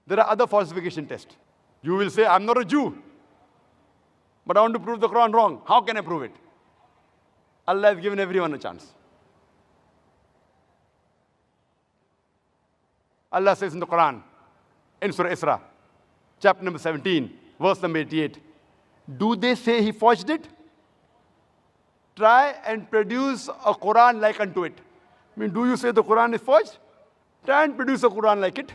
There are other falsification tests. You will say, I'm not a Jew, but I want to prove the Quran wrong. How can I prove it? Allah has given everyone a chance. Allah says in the Quran, in Surah Isra, chapter number 17, verse number 88, do they say he forged it? Try and produce a Quran like unto it. I mean, do you say the Quran is forged? Try and produce a Quran like it.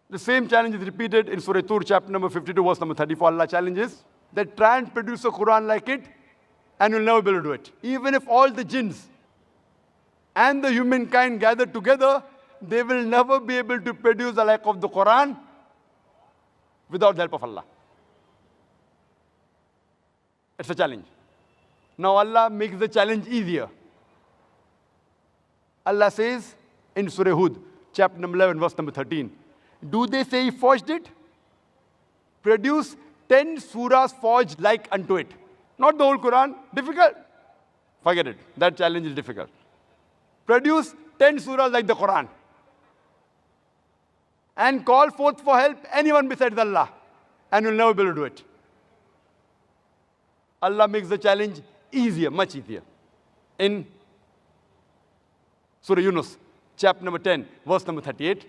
The same challenge is repeated in Surah Tur, chapter number 52, verse number 34. Allah challenges that try and produce a Quran like it, and you'll never be able to do it. Even if all the jinns and the humankind gather together, they will never be able to produce the like of the Quran without the help of Allah. It's a challenge. Now Allah makes the challenge easier. Allah says in Surah Hud, chapter number 11, verse number 13, do they say he forged it? Produce 10 surahs forged like unto it. Not the whole Quran. Difficult? Forget it. That challenge is difficult. Produce 10 surahs like the Quran. And call forth for help anyone besides Allah. And you'll never be able to do it. Allah makes the challenge easier, much easier. In Surah Yunus, chapter number 10, verse number 38.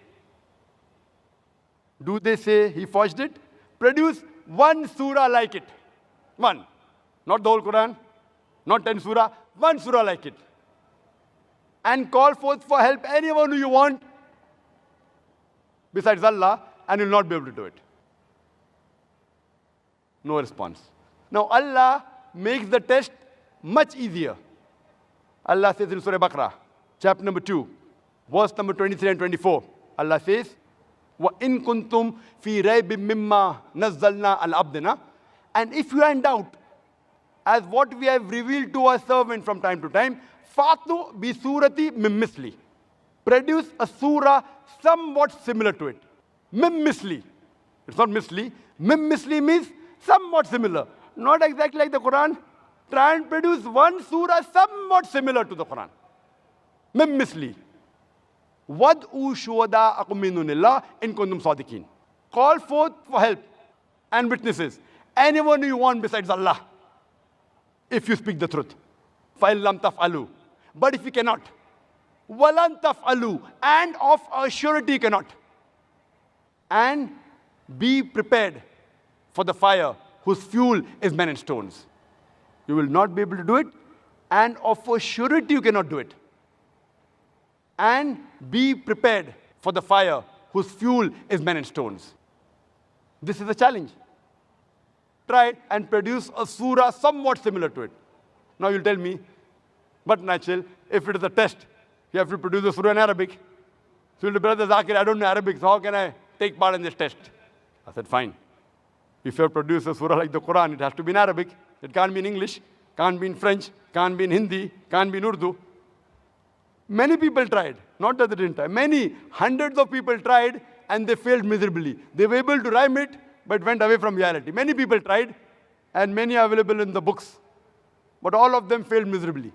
Do they say he forged it? Produce one surah like it. One. Not the whole Quran, not 10 surah, one surah like it. And call forth for help anyone who you want besides Allah, and you'll not be able to do it. No response. Now Allah makes the test much easier. Allah says in Surah Baqarah, chapter number 2, verse number 23 and 24. Allah says, وَإِن كُنْتُمْ فِي رَيْبٍ مِّمَّا نَزَّلْنَا عَلَى عَبْدِنَا. And if you are in doubt as what we have revealed to our servant from time to time, فَأْتُوا بِسُورَةٍ مِّن مِّثْلِهِ. Produce a surah somewhat similar to it. Mim misli. It's not misli. Mim misli means somewhat similar. Not exactly like the Quran. Try and produce one surah somewhat similar to the Quran. Mim misli. Wad'u shuhada'akum min dunillah in kuntum sadiqin. Call forth for help and witnesses. Anyone you want besides Allah, if you speak the truth. فَإِن لَمْ تَفْعَلُوا. But if you cannot, وَلَن تَفْعَلُوا. And of a surety you cannot. And be prepared for the fire whose fuel is men and stones. You will not be able to do it, and of a surety you cannot do it. And be prepared for the fire whose fuel is men and stones. This is a challenge. Try and produce a surah somewhat similar to it. Now you'll tell me, but natural, if it is a test, you have to produce a surah in Arabic. So you'll say, Brother Zakir, I don't know Arabic, so how can I take part in this test? I said, fine. If you have produced a surah like the Quran, it has to be in Arabic. It can't be in English, can't be in French, can't be in Hindi, can't be in Urdu. Many people tried, not that they didn't try. Many, hundreds of people tried, and they failed miserably. They were able to rhyme it, but went away from reality. Many people tried, and many are available in the books. But all of them failed miserably.